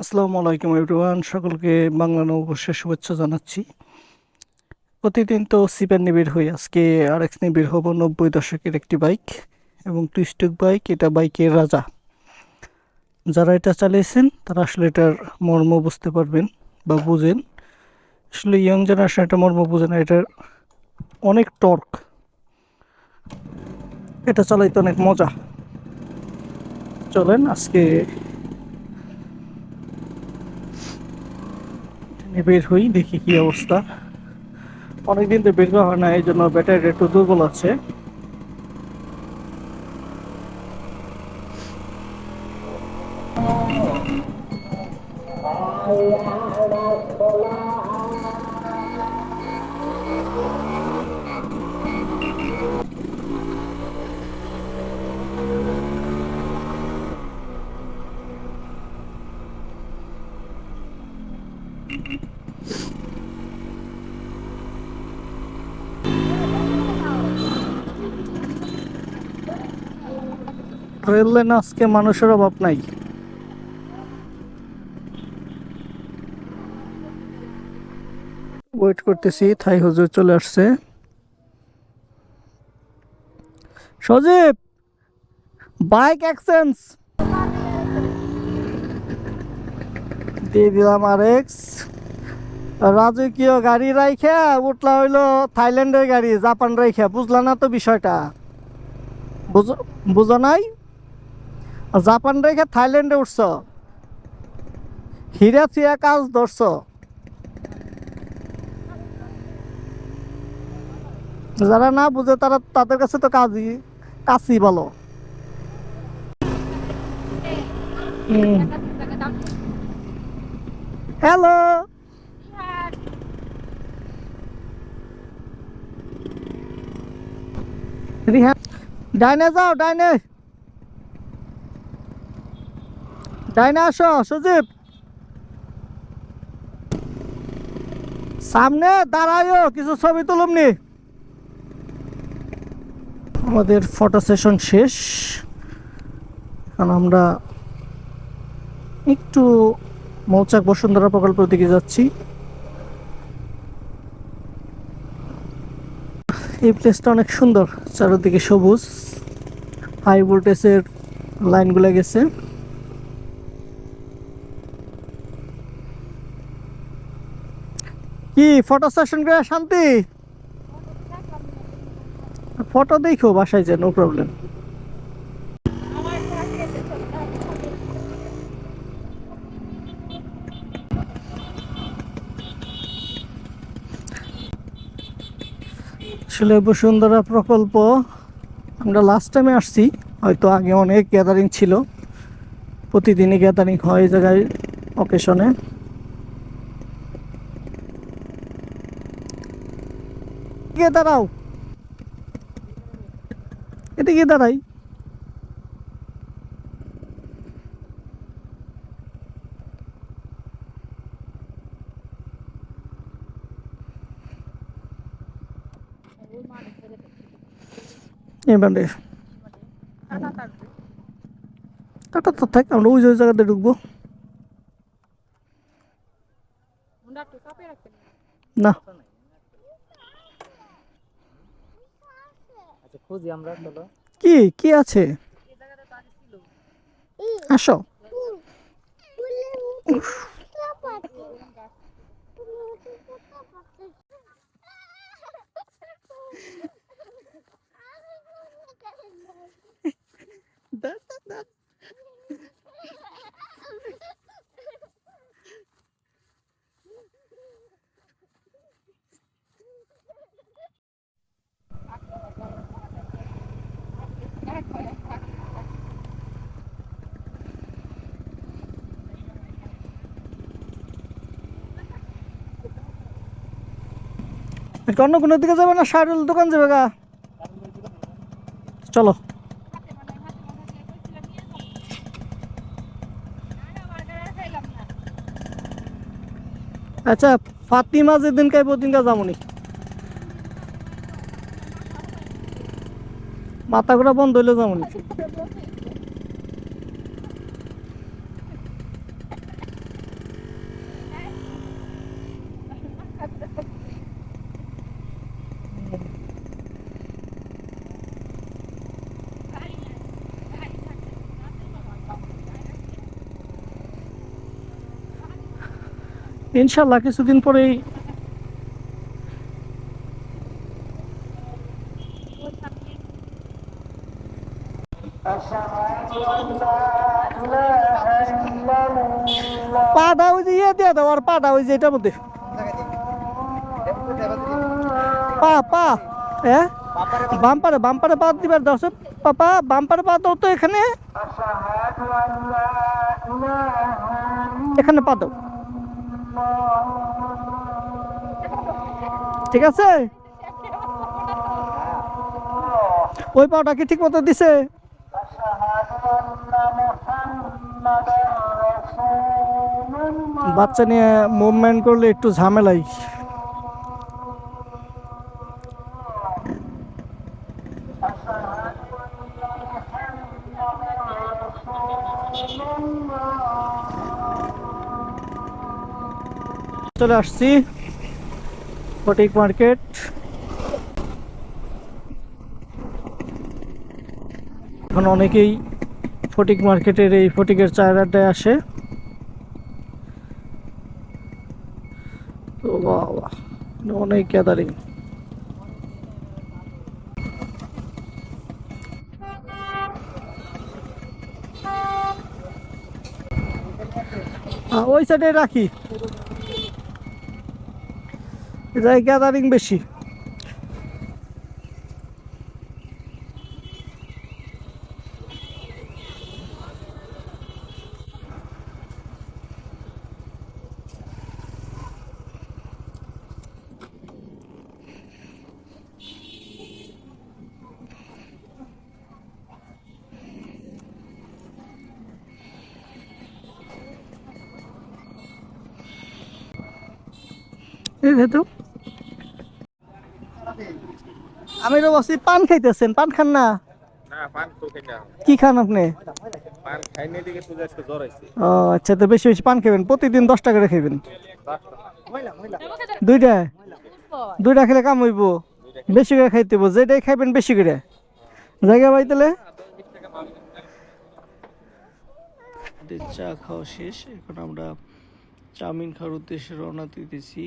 আসসালামু আলাইকুম এভরিওয়ান, সকলকে বাংলা নববর্ষের শুভেচ্ছা জানাচ্ছি। প্রতিদিন তো সিপের নিয়ে বের হই, আজকে আরএক্স নিয়ে বের হবো। 90 দশকের একটি বাইক এবং টুইস্টক বাইক, এটা বাইকের রাজা। যারা এটা চালিয়েছেন তারা আসলে এটার মর্ম বুঝতে পারবেন বা বুঝেন। আসলে ইয়ং জেনারেশন এটা মর্ম বুঝে না। এটার অনেক টর্ক, এটা চালাইতে অনেক মজা। চলেন আজকে নিয়ে বের হই, দেখি কি অবস্থা। অনেকদিন তো বের করা হয় না, এই জন্য ব্যাটারিটা একটু দুর্বল আছে। রেল লাইনে আজকে মানুষের অভাব নাই। ওয়েট করতেছি, থাই হুজুর চলে আসছে। সজীব, বাইক এক্সচেঞ্জ দিয়ে দিলাম আরএক্স। রাজকীয় গাড়ি রাইখা উঠলা হইলো থাইল্যান্ডের গাড়ি, জাপান রাইখা। বুঝলা না তো বিষয়টা? বুঝো বুঝো নাই? জাপান রেখে থাইল্যান্ডে উঠছ, হীরা থিয়া কাজ ধরছ। যারা না বুঝে তারা, তাদের কাছে তো কাজই কাজই বলো। হ্যালো, রিহান, ডাইনে যাও, ডাইনে ডাইনে আসো সজীব। সামনে দাঁড়ায়ও, কিছু ছবি তুলুমনি। আমাদের ফটো সেশন শেষ, কারণ আমরা একটু মৌচাক বসুন্ধরা প্রকল্পের দিকে যাচ্ছি। এই প্লেসটা অনেক সুন্দর, চারিদিকে সবুজ, হাই ভোল্টেজের লাইনগুলো গেছে। কি ফটো সেশন করে শান্তি? ফটো দেখো বাসায় যে, নো প্রবলেম। আসলে বসুন্ধরা প্রকল্প আমরা লাস্ট টাইমে আসছি, হয়তো আগে অনেক গ্যাদারিং ছিল, প্রতিদিনই গ্যাদারিং হয় এই জায়গায় অকেশনে। এদিকে দাঁড়াও, এদিকে দাঁড়াই। এবারে টাটা তো থাক, আমরা ওই জায়গাতে ঢুকবো না। কি কি আছে? আসো। অন্য কোনো দিকে যাবে না, শাহরুল দোকান যাবে গা? চলো। আচ্ছা, ফাতিমা যেদিন খাইব ওদিনকা যাবনি। মাথা ঘোরা বন্ধ হইলে যাবনি। ইনশাল্লাহ কিছুদিন পরেই পাটা ওই যে ইয়ে দিয়ে দাও, আর পাটা ওই যে এটার মধ্যে পা পা হ্যাঁ বাম্পারে বাম্পারে পা দিবার দাও সব। পাপা বাম্পারে পা দাও তো এখানে, এখানে পা দাও। ঠিক আছে, ওই পাটা কি ঠিক মতো দিছে? বাচ্চা নিয়ে মুভমেন্ট করলে একটু ঝামেলাই। চলে আসছি ফটিক মার্কেট। এখন অনেকেই ফটিক মার্কেটের এই ফটিকের চায়ের আড্ডায় আসে। তো বাবা অনেক গ্যাদারিং। ওই সাইডে রাখি, গ্যাদারিং বেশি। আমি তো বলছি পান খাইতেছেন, পান খান না? কি খান আপনি? ও আচ্ছা, তো বেশি বেশি পান খাবেন, প্রতিদিন 10 টাকা করে খাবেন। দুইটা দুইটা খেলে কাম হইব, বেশি করে খাইতে হইব, যেটাই খাইবেন বেশি করে। জায়গা ভাই তাহলে চা খাওয়া শেষ, এখন আমরা চাউমিন খাওয়ার উদ্দেশ্যে রওনা দিতেছি।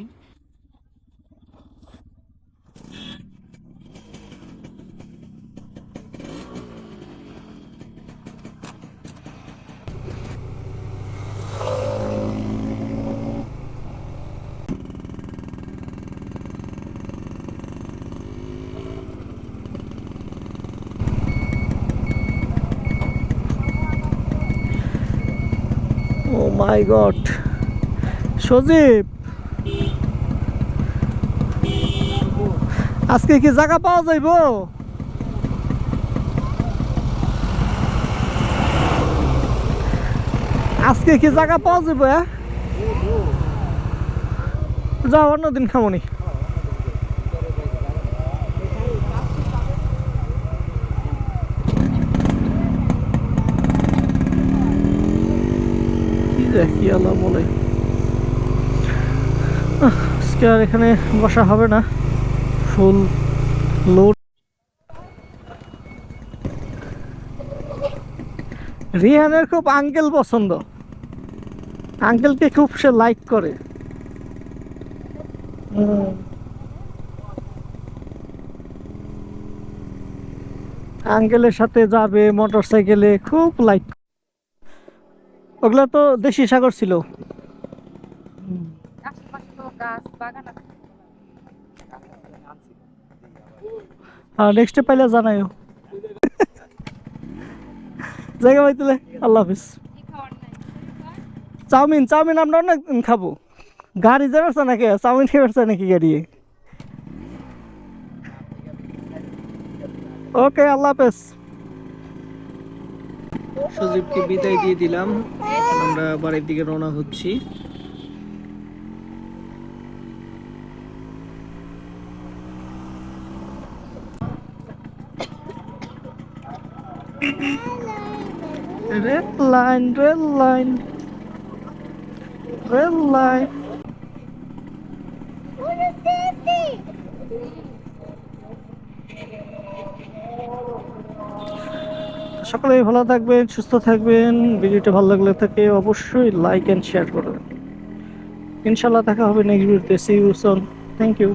ও মাই গড, সজীব আজকে কি জায়গা পাওয়া যাইব? আজকে কি জায়গা পাওয়া যাইব? যাও অন্যদিন খামনি। কি আল্লাহ বলে, আজকে আর এখানে বসা হবে না, ফুল লোড। রিহানের খুব আঙ্কেল পছন্দ, আঙ্কেলকে খুব সে লাইক করে। আঙ্কেলের সাথে যাবে মোটর সাইকেলে, খুব লাইক। ওগুলা তো দেশি সাগর ছিল। হ্যাঁ নেক্সটে পাইলে জানাইও। জায়গা পাইতেলে আল্লাহ হাফিজ। চাউমিন চাউমিন আমরা অনেক খাবো। গাড়ি যাবে নাকি, চাউমিন খেয়ে নাকি গাড়ি? ওকে আল্লাহ হাফেজ। সজীবকে বিদায় দিয়ে দিলাম, আমরা বাড়ির দিকে রওনা হচ্ছি। Red line red line red line. সকলেই ভালো থাকবেন, সুস্থ থাকবেন। ভিডিওটা ভালো লাগলে থাকে অবশ্যই লাইক এন্ড শেয়ার করবেন। ইনশাল্লাহ দেখা হবে নেক্সট ভিডিওতে। See you soon. Thank you.